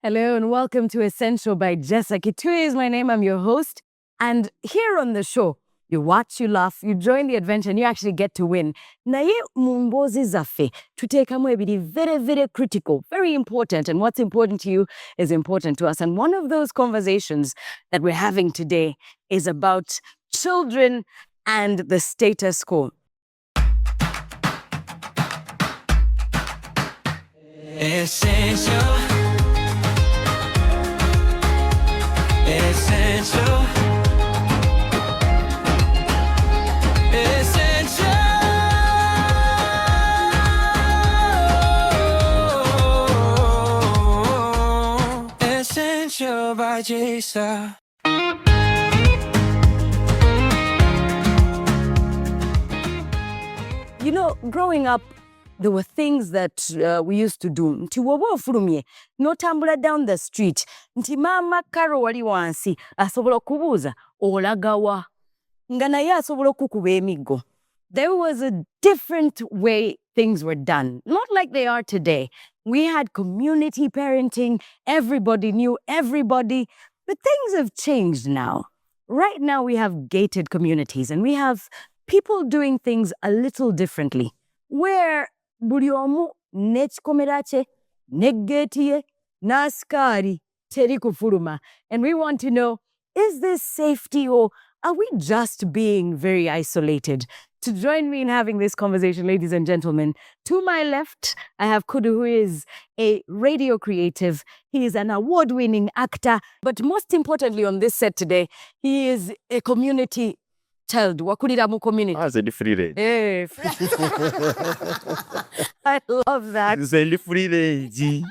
Hello and welcome to Essenshow by JESA. Kitui is my name. I'm your host. And here on the show, you watch, you laugh, you join the adventure, and you actually get to win. Naye mumbozi zafe tutekamu ebiri very, very critical, very important. And what's important to you is important to us. And one of those conversations that we're having today is about children and the status quo. Essential. Essential. Essential. Essential by JESA. You know, growing up, there were things that we used to do. Nti woba ofulumye, n'otambula down the street. Nti mama Karo wali wansi, asobola okubuuza, olaga wa? Nga naye asobola okukuba emiggo. There was a different way things were done. Not like they are today. We had community parenting. Everybody knew everybody. But things have changed now. Right now we have gated communities and we have people doing things a little differently. Where buli omu n'ekikomera kye, n'eggeeti ye, n'asikaali teri kufuluma. And we want to know, is this safety or are we just being very isolated? To join me in having this conversation, ladies and gentlemen, to my left, I have Kudu, who is a radio creative. He is an award-winning actor. But most importantly on this set today, he is a community child. Wakulira mu community. As a free range. Hey. I love that. It's a free range.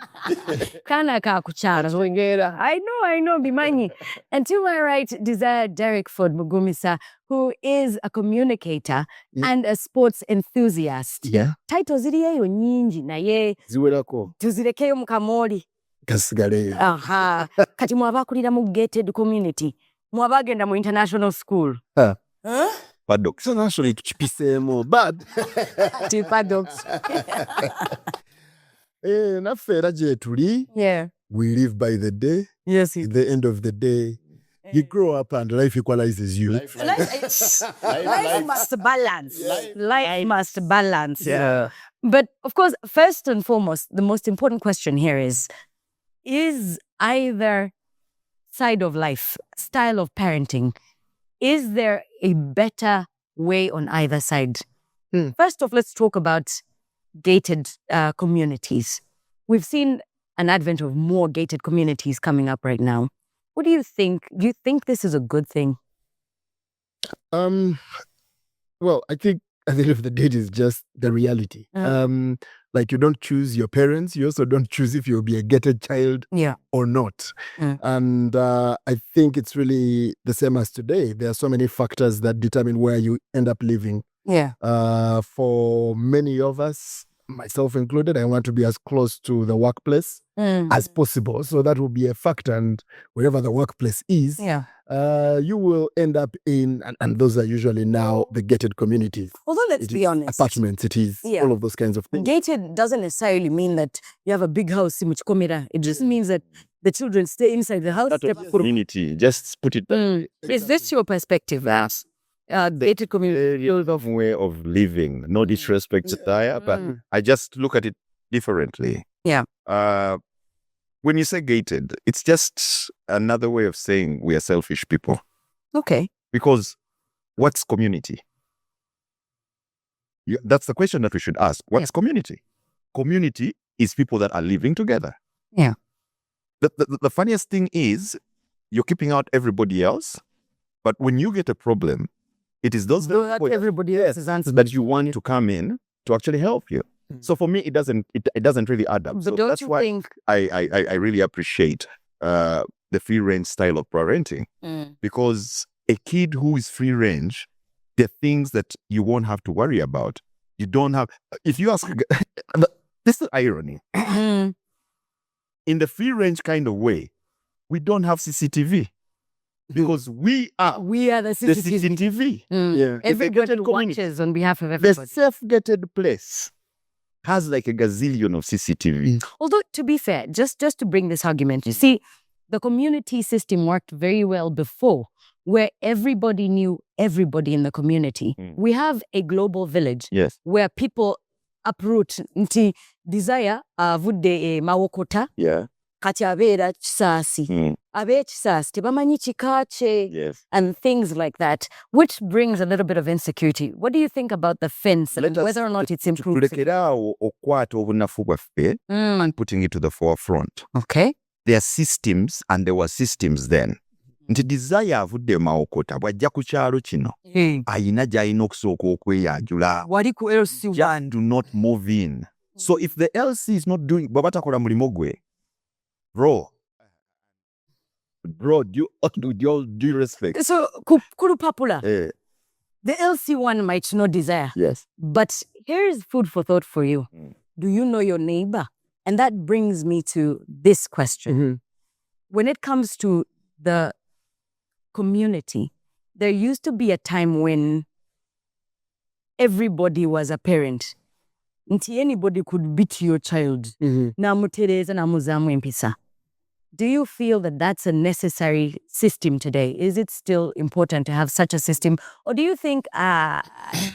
Kana ka kuchara. I know, bimanyi. And to my right, Desire Derek Ford Mugumisa, who is a communicator and a sports enthusiast. Yeah. Titles ziri eyo nyingi naye Ziwerako. tuzirekeyo mu kamoli. Kasigaleyo. Aha. Kati mwabakulira mu gated community. Mwabagenda mu international school. Paddocks. So naturally tukipiseemu, but To paddocks. naffe era gye tuli, Yeah. we live by the day. Yes. At the end of the day, you grow up and life equalizes you. Life must balance. Life must balance. Yeah. But of course, first and foremost, the most important question here is either side of life, style of parenting, is there a better way on either side? First off, let's talk about gated communities. We've seen an advent of more gated communities coming up right now. What do you think? Do you think this is a good thing? Well, I think at the end of the day, it is just the reality. Like you don't choose your parents, you also don't choose if you'll be a gated child or not. And I think it's really the same as today. There are so many factors that determine where you end up living. Yeah. For many of us, myself included, I want to be as close to the workplace as possible. So that will be a factor. And wherever the workplace is, you will end up in, and those are usually now the gated communities. Although let's be honest, Apartments, it is all of those kinds of things. gated doesn't necessarily mean that you have a big house in Muchikomera. It just means that the children stay inside the house. Community. Just put it that way. Is this your perspective? Yes. Gated community. Way of living. No disrespect to Taya, but I just look at it differently. Yeah. When you say gated, it's just another way of saying we are selfish people. Okay. Because what's community? That's the question that we should ask. What's community? Community is people that are living together. Yeah. The funniest thing is you're keeping out everybody else, but when you get a problem, it is those everybody else's answer that you want to come in to actually help you. So for me, it doesn't really add up. But So don't that's you why think? I really appreciate the free range style of parenting, because a kid who is free range, there are things that you won't have to worry about. You don't have. If you ask, this is irony. In the free range kind of way, we don't have CCTV. Because we are the CCTV. Yeah. Everybody watches on behalf of The everybody. self-gated place has like a gazillion of CCTV. Although, to be fair, just to bring this argument, you see, the community system worked very well before, where everybody knew everybody in the community. We have a global village Yes. where people uproot. Nti desire avudde mawokota. Yeah. Kati abeera kisaasi. Abe kisaasi tebamanyi kika kye. Yes. And things like that, which brings a little bit of insecurity. What do you think about the fence and whether or not it's improved? Tulekeraawo okwata obunafu bwaffe and putting it to the forefront. Okay. There are systems and there were systems then. Nti desire avudde mawokota bw'ajja ku kyalo kino ayina gy'alina okusooka okweyanjula. Wali ku LC. Just do not move in. So if the LC is not doing bw'aba takola mulimo gwe, bro, with all due respect. So Kurupapula, the LC one might not desire. Yes. But here's food for thought for you. Do you know your neighbor? And that brings me to this question. When it comes to the community, there used to be a time when everybody was a parent. Nti anybody could beat your child. Namutereza namuzamu empisa. Do you feel that that's a necessary system today? Is it still important to have such a system? Or do you think,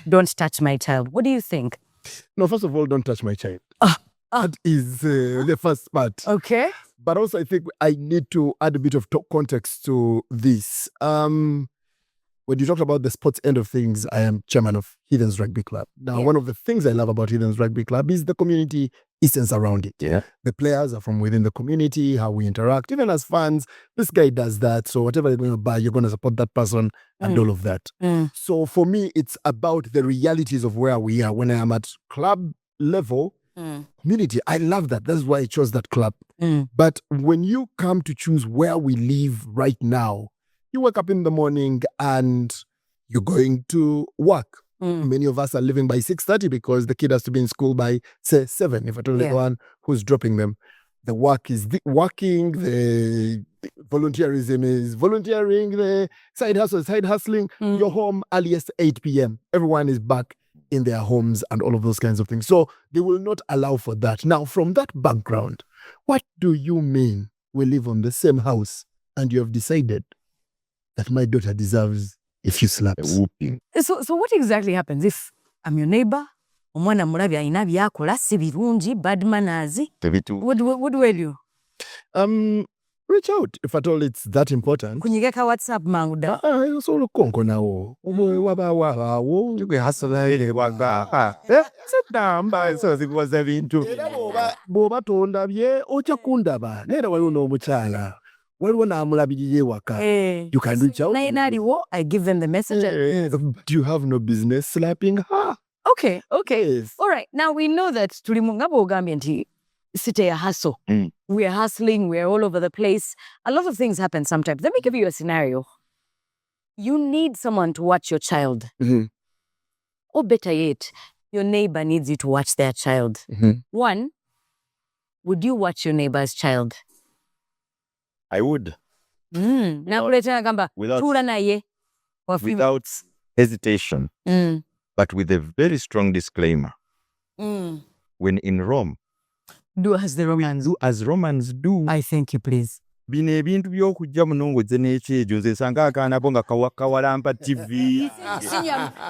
don't touch my child? What do you think? No, first of all, don't touch my child. That is the first part. Okay. But also, I think I need to add a bit of context to this. When you talked about the sports end of things, I am chairman of Heathens Rugby Club. Now, one of the things I love about Heathens Rugby Club is the community essence around it. Yeah. The players are from within the community, how we interact. Even as fans, this guy does that. So whatever you're going to buy, you're going to support that person and all of that. So for me, it's about the realities of where we are. When I am at club level, community, I love that. That's why I chose that club. But when you come to choose where we live right now, you wake up in the morning and you're going to work. Many of us are leaving by 6:30 because the kid has to be in school by, say, 7, if at all the one who's dropping them. The work is working, the volunteerism is volunteering, the side hustle is side hustling. You're home earliest 8 p.m. Everyone is back in their homes and all of those kinds of things. So they will not allow for that. Now, from that background, what do you mean we live on the same house and you have decided that my daughter deserves a few slaps? So what exactly happens if I'm your neighbor? Omwana mulabi alina byakola si birungi, bad manners. What do I do? Reach out if at all it's that important. Kunyigeka WhatsApp manguda. So konko nawo. Wabawo. Chukwe hasala ile wanga. September so zikuwaza bintu. Boba tondabye ocha kundaba. Nera waliwo n'omukyala. Waliwo n'amulabirira ewaka. You can reach out. I give them the message. Do you have no business slapping her? Okay. Yes. All right. Now we know that tulimungabo ogambye nti site ya hustle. We are hustling. We are all over the place. A lot of things happen sometimes. Let me give you a scenario. You need someone to watch your child. Or better yet, your neighbor needs you to watch their child. One, would you watch your neighbor's child? I would. Without hesitation. But with a very strong disclaimer. When in Rome, do as the Romans. Do as Romans do. I thank you, please. Bino ebintu by'okujja munongoze n'ekyejo nze nsanga akaana bo nga kawalampa TV.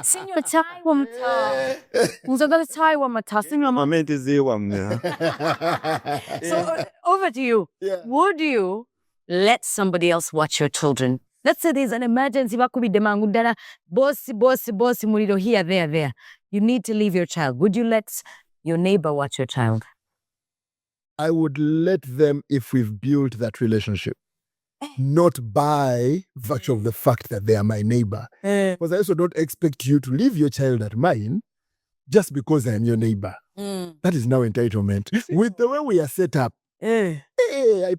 Sinywa chai wa mata. Nzagala chai wa mata. Sinywa mamente zeewammwe. So over to you. Would you let somebody else watch your children? Let's say there's an emergency. Bakubidde mangu ddala. Bosi, muliro here, there. You need to leave your child. Would you let your neighbor watch your child? I would let them if we've built that relationship. Not by virtue of the fact that they are my neighbor. Because I also don't expect you to leave your child at mine just because I am your neighbor. That is now entitlement. With the way we are set up, I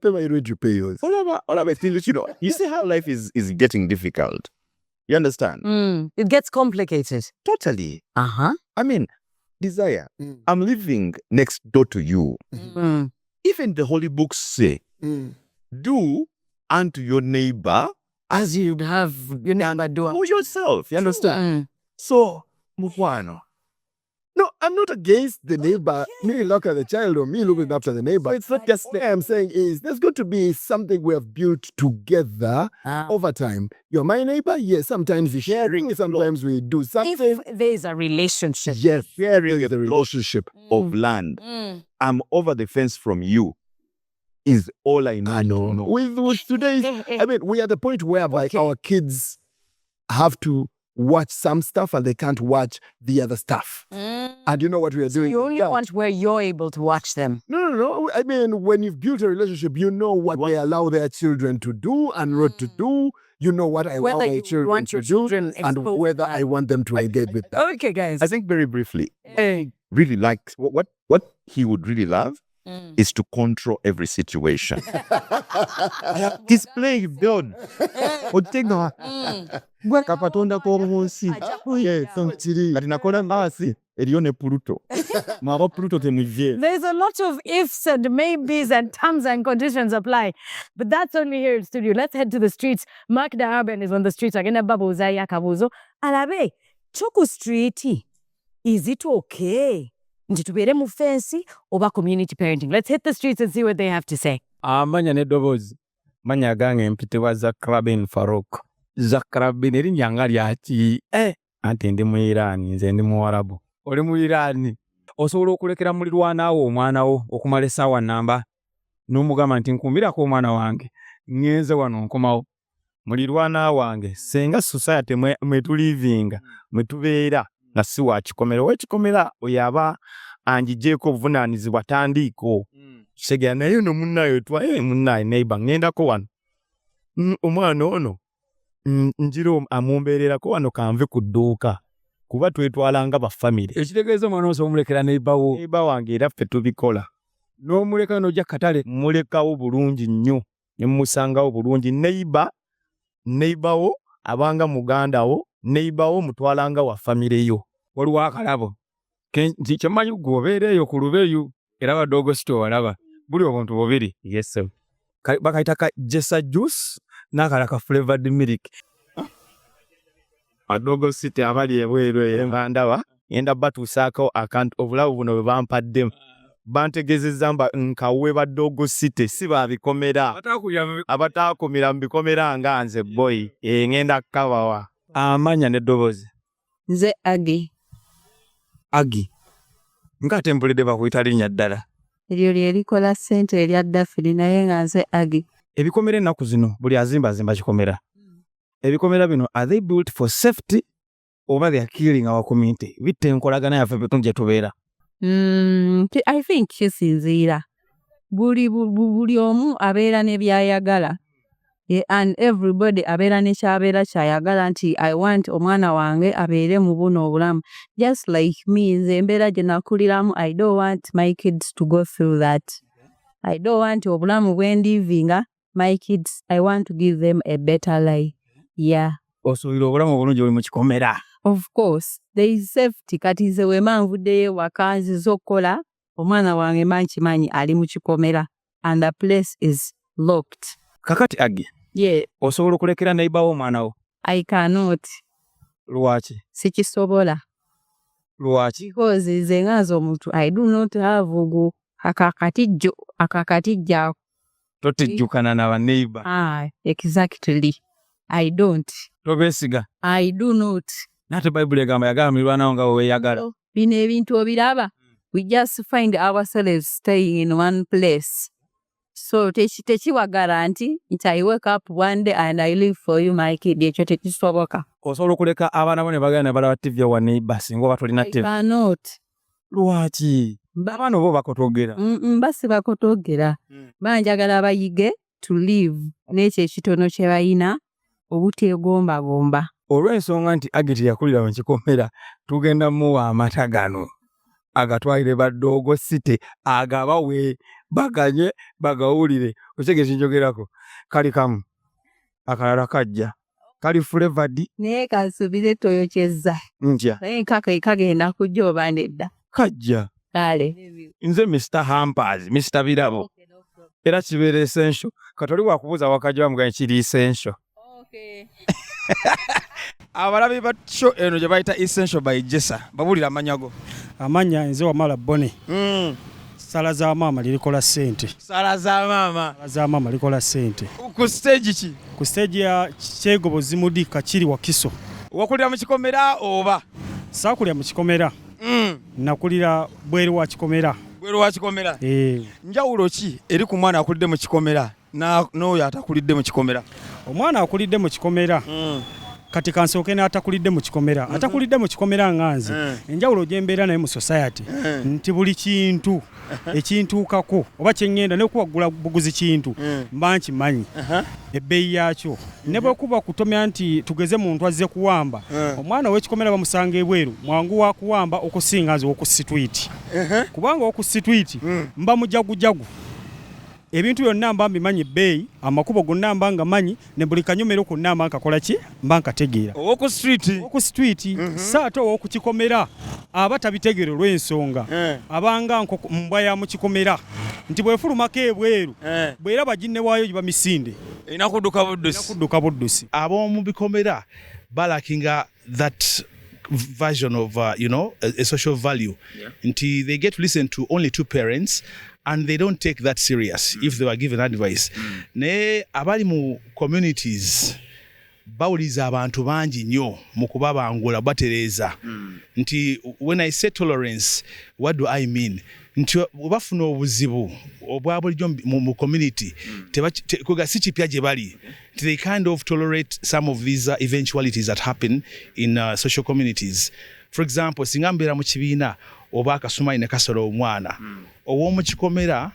pay my rent, you pay yours. All of my things, you see how life is getting difficult. You understand? It gets complicated. Totally. I mean, Desire, I'm living next door to you. Even the Holy Books say, do unto your neighbor as you'd have your neighbor do yourself. You understand? So, Mukwano. No, I'm not against the neighbor, me look at the child or me looking after the neighbor. So it's not just what I'm saying is there's got to be something we have built together over time. You're my neighbor, yes, sometimes we sharing, sometimes we do something. If there's a relationship. Yes, sharing is a relationship. Of land. I'm over the fence from you is all I know. I know. With today's, I mean, we are at the point where our kids have to watch some stuff and they can't watch the other stuff. And you know what we are doing? You only want where you're able to watch them. No. I mean, when you've built a relationship, you know what they allow their children to do and not to do. You know what I allow my children to do and whether I want them to engage with that. Okay, guys. I think very briefly, really like what he would really love is to control every situation. He's playing God. Kapatonda komunsi. Kati nakola mbasi erione Pluto. Maro Pluto temuvie. There's a lot of ifs and maybes and terms and conditions apply. But that's only here in studio. Let's head to the streets. Mark Darben is on the streets. Agenda babuza yakabuzo. Alabe, choku streeti. Is it okay? Ntitubere mu fence oba community parenting. Let's hit the streets and see what they have to say. Manya ne dobozi. Manya gange mpitewa Zakrabin Farouk. Zakrabin eri nyanga lyaki. Anti ndi mu Iran, nze ndi mu Arabu. Oli mu Iran. Osobola okulekera mulirwana wo omwana wo okumala essaawa namba. N'omugamba nti nkumbirako omwana wange. Ngenze wano nkomawo. Mulirwana wange senga society mwe tulivinga mwe tubeera nga si wa kikomera wekikomera oyaba anjijeko obuvunaanyizibwa tandiiko segera naye no munnayo twaye munnaye neighbor ngendako wano omwana ono njiro amumbeererako wano kanve ku dduuka kuba twetwalanga ba family ekitegeeza omwana oso omulekera neighbor wange era ffe tubikola n'omuleka n'ojja katale mulekawo bulungi nnyo ne musangawo bulungi neighbor wo abanga muganda wo neighbor wo mutwalanga wa family yo waliwo akalabo nti kyemanyi gwobeereeyo ku lubeyu era badogo sito walaba buli obuntu bubiri yes bakaita ka JESA juice n'akala ka flavored milk adogo sito abali ebweru embandaba yenda batuusaako akantu obulabu buno bwe bampaddemu bantegezezza mba nkawe badogo site si babikomera abataakumira mbikomera nga nze boy ngenda kabawa amanya ne dobozi nze agi nkatembulidde bakuyita linnya ddala eryo lyerikola ssente erya Daffy naye nga nze agi ebikomera ennaku zino buli azimba kikomera ebikomera bino are they built for safety oba they are killing our community bitte enkolagana yaffe betuntu gye tubeera I think kisinziira buli omu abeera ne byayagala and everybody abeera ne kyabeera kyayagala nti I want omwana wange abeere mu buno obulamu just like me nze embeera gye nakuliramu I don't want my kids to go through that. I don't want obulamu bwe ndivinga my kids I want to give them a better life. Yeah. Osuubira obulamu obulungi buli mu kikomera. Of course, there is safety. Kati nze wema nvuddeyo waka nziza okukola omwana wange mankimanyi ali mu kikomera and the place is locked. Kakati agi. Yeah. Osobola okulekera neighbor wo omwana wo? I cannot. Lwaki? Sikisobola. Lwaki? Because nze ngaza omuntu I do not have akakatijjo. Totijjukana na ba neighbor. Exactly. I don't. Tobeesiga? I do not. Nate Bible egamba yagala milwana nga weeyagala. Bino ebintu obiraba. We just find ourselves staying in one place. So tekiwagala nti I wake up one day and I live for you my kid. Ekyo tekisoboka. Osobola okuleka abaana bo ne bagenda ne balaba TV wa neighbor singa oba tolina TV? I cannot. Lwaki? Abaana bo bakotogera? Basi bakotogera. Banjagala bayige to live n'ekyo ekitono kye bayina obuteegombagomba. Olw'ensonga nti Agiti yakulira mu kikomera tugenda muwa amata gano agatwalire baddogo site agabawe baganye bagawulire otegeeza njogerako kali kamu akalala kajja kali flavored naye kansubire toyokyezza ntya naye kagenda kujja oba nedda kajja kale nze Mr. Hampers Mr. Birabo era kibeera essential katoli wakubuuza wakajja wamuganye kiri essential. Okay. Abalabi ba show eno gye bayita Essenshow by JESA babulira amanyago. Amanya nze Wamala Bone. Sala za maama lirikola ssente. Sala za maama. Sala za maama likola ssente. Ku stage ki? Ku stage ya Kyegobozi Mudi Kakiri Wakiso. Wakulira mu kikomera oba? Saakulira mu kikomera. Nakulira bweru wa kikomera. Bweru wa kikomera? Njawulo ki eri ku mwana akulidde mu kikomera n'oyo atakulidde mu kikomera? Omwana akulidde mu kikomera. Kati kansooke n'atakulidde mu kikomera. Atakulidde mu kikomera nganze. Enjawulo gye mbeera naye mu society. Nti buli kintu ekintuukako oba kyeŋŋenda ne kuwagula buguzi kintu mba nkimanyi ebbeeyi yaakyo. Ne bwe kuba kutomya nti tugeze muntu azze kuwamba omwana w'ekikomera bamusanga ebweru mwangu wa kuwamba okusinga nze w'oku sitwiti. Kubanga w'oku sitwiti mba mujagujagu. Ebintu byonna mba mbimanyi ebbeeyi, amakubo gonna mba nga manyi, ne buli kanyomero konna mba nkakola ki mba nkategeera. Oku street saate ow'oku kikomera aba tabitegeera olw'ensonga abanga mbwa ya mu kikomera nti bwefulumako ebweru bw'eraba ginne waayo giba misinde inakudduka buddusi. Ab'omu bikomera balakinga that version of a social value until they get to listen to only two parents and they don't take that serious if they were given advice. Ne abali mu communities bawuliza abantu bangi nnyo mu kubabangula batereeza nti when I say tolerance what do I mean nti bafuna obuzibu obwa bulijjo mu community kuga si kipya gye bali they kind of tolerate some of these eventualities that happen in social communities. For example, singa mbeera mu kibiina oba akasumaayi ne kasola omwana ow'omu kikomera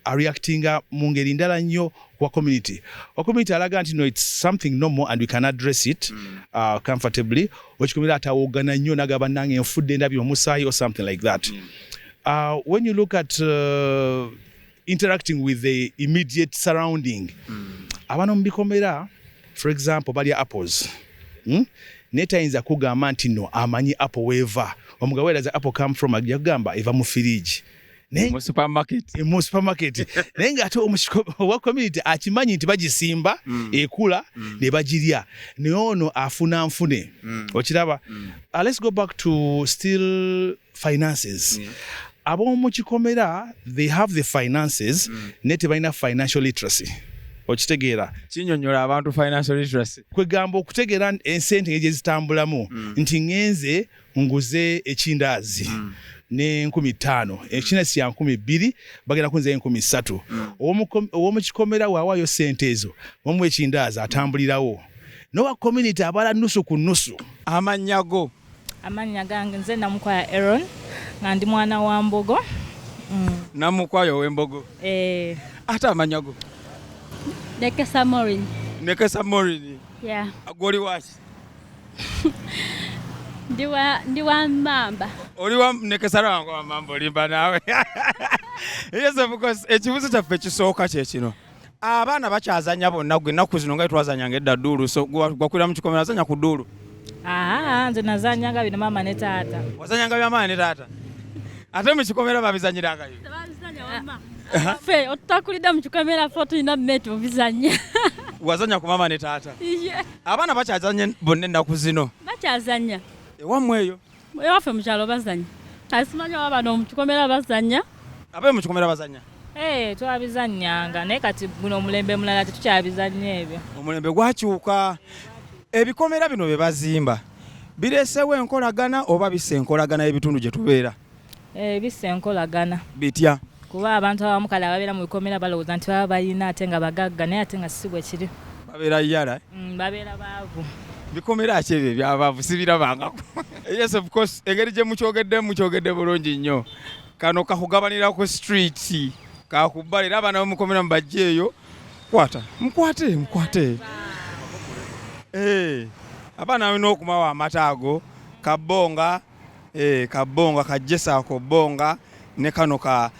reactinga mu ngeri ndala nnyo kwa community. Wa community alaga nti no, it's something normal and we can address it comfortably. Okikomera atawoggana nnyo nagaba nange enfudde ndabye omusaayi or something like that. When you look at interacting with the immediate surrounding, abano mu bikomera, for example, balya apples. Netayinza kugamba nti no amanyi apple weeva. Omugabe where does the apple come from? Ajja kugamba eva mu fridge. Mu supermarket. Naye ng'ate owa community akimanyi nti bagisimba ekula ne bagirya. Naye ono afuna nfune. Okiraba? Let's go back to still finances. Ab'omu kikomera, they have the finances, ne tebalina financial literacy. Okitegeera kinyonyola abantu financial literacy kwegamba okutegeera ensente gye zitambulamu nti ngenze nguze ekindaazi ne 15,000 ekinasi ya 2,000 bagenda kunze 3,000 ow'omu kikomera waawayo sente ezo omu ekindaazi atambulirawo nowa community abala nusu ku nusu. Amanya gange nze namukwaya Aaron nga ndi mwana wa Mbogo. Namukwayo w'Embogo. Ate amanyago Nekesa Morin. Yeah. Goli waki? Ndi wa Mamba. Oli wa Nekesa rango wa Mamba olimba nawe. Yes, of course. Ekibuzo kyaffe kisooka kye kino. Abaana bakyazanya bonna gwe ennaku zino nga twazanyanga edda dduulu so gwakulira mu kikomera azanya ku dduulu. Nze nazanyanga bino maama ne taata. Wazanyanga bya maama ne taata? Ate mu kikomera babizanyirangayo? Fe otakulida mu kikomera fo tulina mmeetu obizanya. Wazanya ku maama ne taata? Abaana bakyazanya bonna ennaku zino? Bakyazanya. Ewammwe eyo? Ewaffe mu kyalo bazanya. Asimanya wabano mu kikomera bazanya. Abe mu kikomera bazanya? Twabizanyanga naye kati guno omulembe mulala tetukyabizanya ebyo. Omulembe gwakyuka. Ebikomera bino bye bazimba bireesewo enkolagana oba bisse enkolagana y'ebitundu gye tubeera? Bisse enkolagana. Bitya? Kuba abantu abamu kale ababeera mu bikomera balowooza nti baba balina ate nga bagagga naye ate nga si bwe kiri. Babeera yala? Babeera baavu. Bikomera ki ebyo ebyabaavu sibirabangako? Yes, of course. Engeri gye mukyogedde bulungi nnyo. Kano kakugabanira ku street. Kakubbala era abaana b'omukomera mubajje eyo. Mukwate. Abaana balina okumawa amata ago kabonga ka JESA ako bonga ne kano ka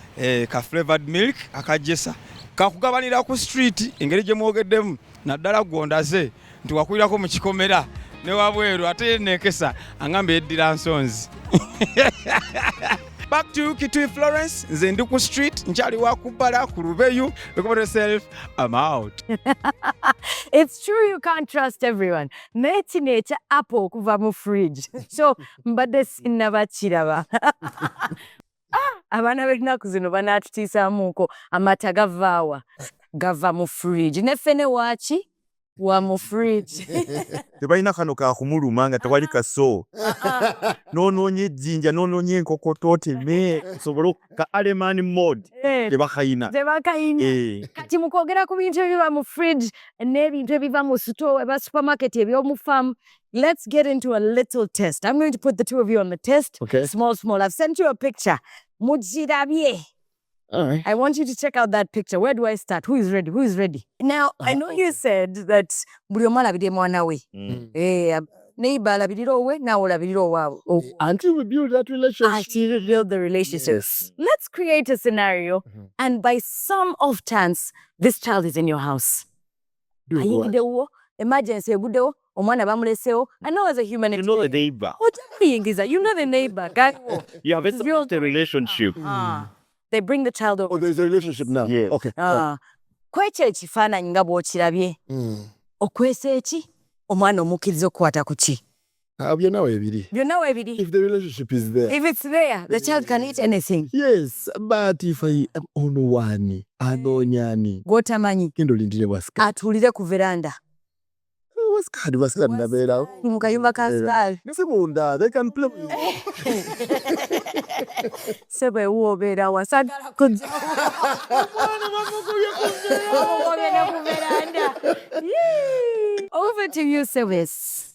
flavored milk aka JESA kakugabanira ku street engeri gye mwogeddemu naddala gondaze nti wakulirako mu kikomera ne wabweru ate nekesa angambe eddira nsonzi. Back to Kitui Florence, nze ndi ku street, nkyali wakubbala ku Rubeyu. Look at yourself, I'm out. It's true you can't trust everyone. Nechi apple kuva mu fridge. So mbadde sinnabakiraba. Abaana b'ennaku zino banaatutiisaamuuko amata gava mu fridge. Ne ffene waaki? Wa mu fridge. Tebalina kano kakumuluma nga tewali kaso. Noonoonye ejjinja, noonoonye enkokoto oteme. Osobole ka Aleman mode. Tebakayina. Kati mu kwogera ku bintu ebiba mu fridge n'ebintu ebiva mu store eba supermarket eby'omu farm, let's get into a little test. I'm going to put the two of you on the test. Okay. Small. I've sent you a picture. Mujirabye. All right. I want you to check out that picture. Where do I start? Who is ready? Now, I know you said that buli omu alabirira mwana we. Neighbor alabirira owe, nawe olabirira owaabwe. Until we build that relationship. Until we build the relationship. Yes. Let's create a scenario, and by some off chance, this child is in your house. Do what? Ayingiddewo, emergency eguddewo, omwana bamulesewo. I know as a human, You know the neighbor. You know the neighbor. You have established a relationship. They bring the child over. Oh, there's a relationship now. Yes. Okay. Kwekyo ekifaananyi nga bw'okirabye. Okwesa eki? Omwana omukkiriza okukwata ku ki? Byonna weebiri. Byonna weebiri. If the relationship is there. If it's there, the child can eat anything. Yes, but if I am ono wani, anoonya ani. Gw'otamanyi. Genda olindire wasikadi. Atuulire ku veranda. Wasikadi nabeerawo. Mu kayumba ka sikaali. Si munda, they can play with you. Se bwe woobeera wasagala kujja. Over to you, Service.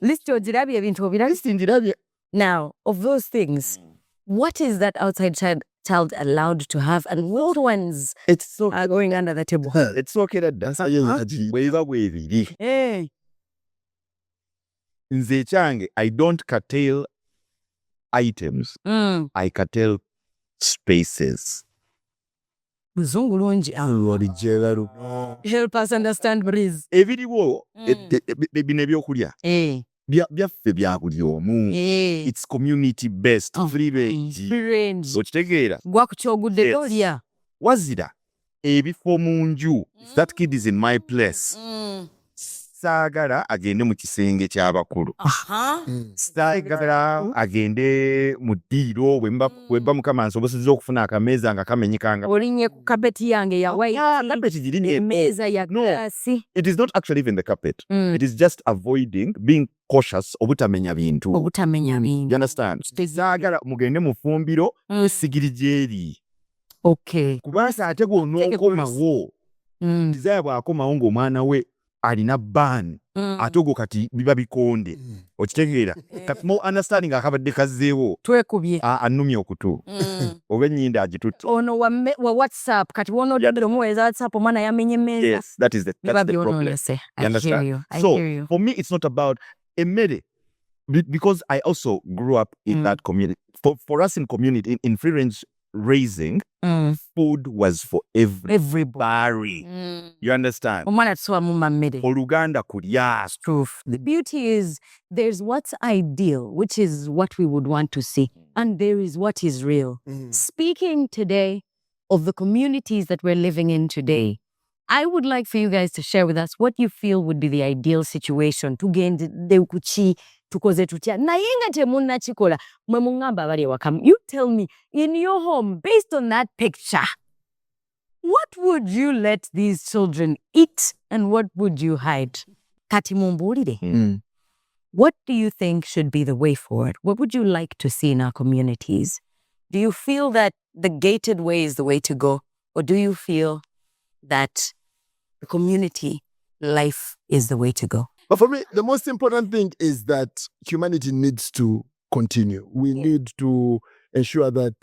List ogirabye ebintu obirabye. Now, of those things, what is that outside child allowed to have, and what ones are going under the table? It's okay that that's bweba bwebiri. Nze kyange, I don't curtail items. I curtail spaces. Luzungu lungi. Help us understand, please. Ebiriwo bino ebyokulya byaffe bya buli omu. It's community based. Free range. Okitegeera? Gwa ku kyogudde olya. Wazira ebifo mu nju. If that kid is in my place, saagala agende mu kisenge ky'abakulu. Saagala agende mu ddiiro bwemba mukama nsobosezza okufuna akameeza nga kamenyekanga. Olinnye ku kapeti yange ya white. Carpet girinye. Emmeeza ya glaasi. It is not actually even the carpet. It is just avoiding, being cautious obutamenya bintu. You understand? Saagala mugende mu ffumbiro sigiri gyeri. Okay. Kubanga ate gw'onookomawo. Desire bw'akomawo ng'omwana we alina ban. Ate ogwo kati biba bikonde. Okitegeera? Kati more understanding akabadde kazzeewo. Twekubye. Annumye okutu. Oba ennyinda agitutte. Ono wa WhatsApp kati w'onoddira omuweereza WhatsApp omwana yamenye emmeeza. Yes, that's the problem. I hear you. So, for me, it's not about emmere. Because I also grew up in that community. For us in community, in free range raising, food was for everybody. You understand? Omwana tusoba mumma mmere. Oluganda kulya. Proof. The beauty is there's what's ideal, which is what we would want to see, and there is what is real. Speaking today of the communities that we're living in today, I would like for you guys to share with us what you feel would be the ideal situation. Tugende kuki tukoze tutya. Naye nga temunnakikola mwe muŋŋamba abali ewaka. You tell me, in your home, based on that picture, what would you let these children eat and what would you hide? Kati mumbuulire. What do you think should be the way forward? What would you like to see in our communities? Do you feel that the gated way is the way to go? Or do you feel that the community life is the way to go? But for me, the most important thing is that humanity needs to continue. We need to ensure that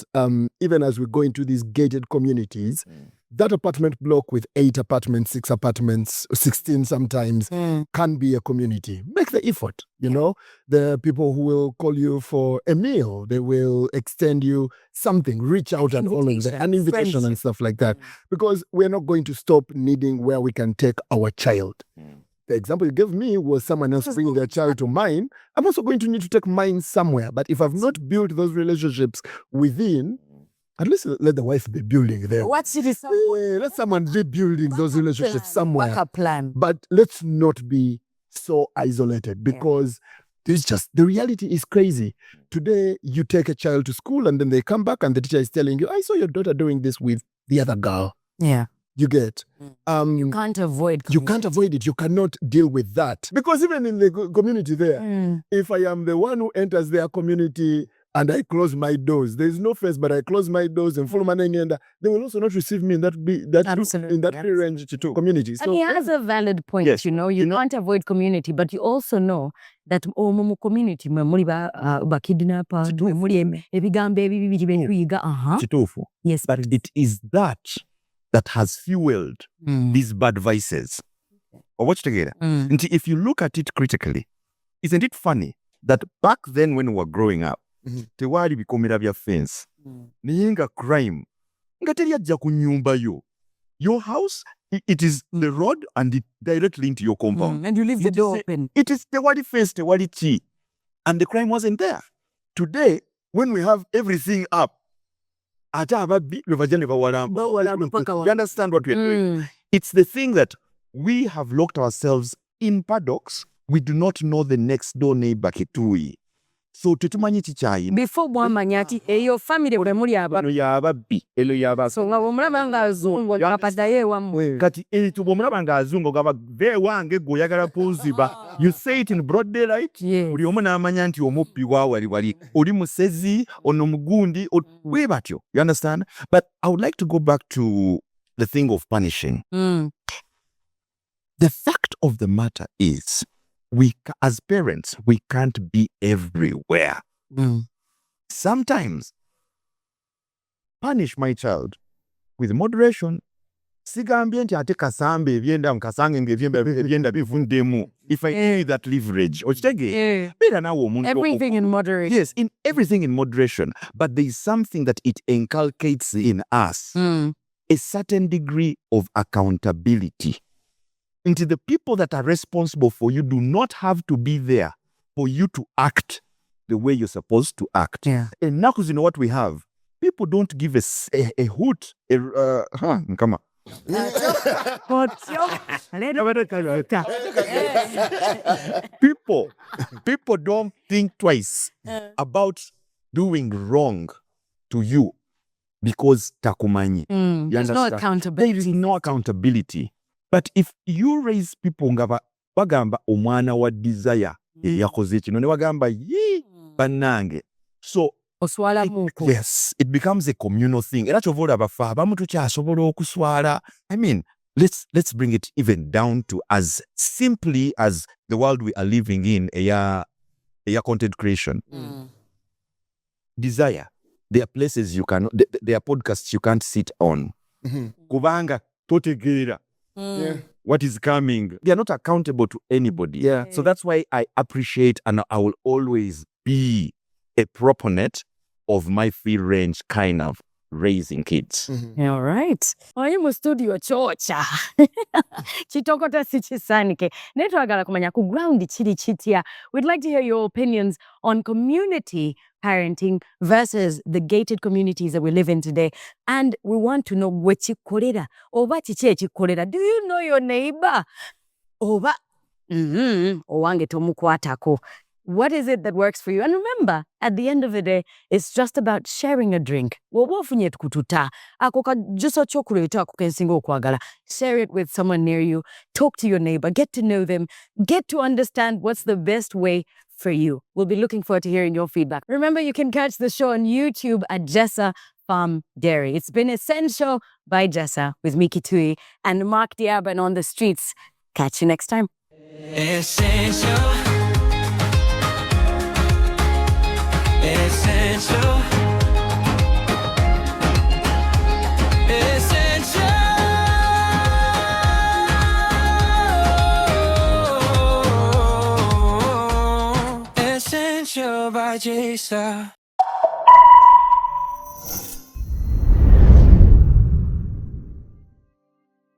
even as we go into these gated communities, that apartment block with 8 apartments, 6 apartments, 16 sometimes, can be a community. Make the effort, you know. The people who will call you for a meal, they will extend you something, reach out and all of that, an invitation and stuff like that. Because we're not going to stop needing where we can take our child. the example you gave me was someone else bringing their child to mine. I'm also going to need to take mine somewhere. But if I've not built those relationships within, at least let the wife be building them. What's it? Let someone be building those relationships somewhere. Backup plan. But let's not be so isolated, because the reality is crazy. Today, you take a child to school and then they come back and the teacher is telling you, I saw your daughter doing this with the other girl. Yeah. You get. You can't avoid You can't avoid it. You cannot deal with that. Because even in the community there, if I am the one who enters their community and I close my doors, there is no face, but I close my doors and follow my name, they will also not receive me in that free range community. And he has a valid point. Yes. You know, you can't avoid community, but you also know that mu community muli ba kidnapper, muli ebigambo ebibiri bekuyiga. Chitofu. Yes, But it is that has fueled these bad vices. Or watch together. And if you look at it critically, isn't it funny that back then when we were growing up, tewali bikomera bya fence, niyinga crime, nga teri ajja ku nyumba yo. Your house, it is the road and it directly into your compound. And you leave the door open. It is tewali fence, tewali chi. And the crime wasn't there. Today, when we have everything up, you understand what we're doing? It's the thing that we have locked ourselves in paddocks. We do not know the next door neighbor kitui. So tetumanyi chichai. Before mwamanyati, eyo family ule muli aba. Bano ya ababi, elo ya ababi. So nga bwomulaba nga azungu, kapata ye wamu. Kati tubwomulaba nga azungu, gaba ve wange goyagala puziba. You say it in broad daylight. Uli omu n'amanya nti omuppi wa wali. Oli musezi, ono mugundi, we batyo. You understand? But I would like to go back to the thing of punishing. The fact of the matter is, as parents, we can't be everywhere. Sometimes, punish my child with moderation. Sigambye nti ate kasambe ebyenda nkasange ebyenda bivundemu. If I need that leverage, everything in moderation. Yes, in everything in moderation. But there is something that it inculcates in us, a certain degree of accountability. Into the people that are responsible for you do not have to be there for you to act the way you're supposed to act. Yeah. And now, because you know what we have, people don't give a hoot. Come on. People don't think twice about doing wrong to you because takumanyi. There's no accountability. There is no accountability. But if you raise people nga bagamba omwana wa desire yakoze kino ne bagamba banange. So oswala muko. Yes, it becomes a communal thing. Era chovola abafa abamu tukyasobola okuswala. I mean, let's bring it even down to as simply as the world we are living in, a content creation. Desire. There are places you cannot, there are podcasts you can't sit on. Kubanga totegeera. What is coming? They are not accountable to anybody. Yeah. So that's why I appreciate and I will always be a proponent of my free range kind of raising kids. All right. Oyi mu studio chocha. Chitokota sichisanike. Netwagala kumanya ku ground chiri chitya. We'd like to hear your opinions on community parenting versus the gated communities that we live in today. And we want to know wechikolera. Oba chichi echikolera. Do you know your neighbor? Oba owange tomukwatako. What is it that works for you? And remember, at the end of the day, it's just about sharing a drink. Share it with someone near you. Talk to your neighbor. Get to know them. Get to understand what's the best way for you. We'll be looking forward to hearing your feedback. Remember, you can catch the show on YouTube at JESA Farm Dairy. It's been Essenshow by JESA with Miki Tui and Mark Diaban on the streets. Catch you next time. Essenshow. Essenshow. Essenshow. Essenshow by JESA.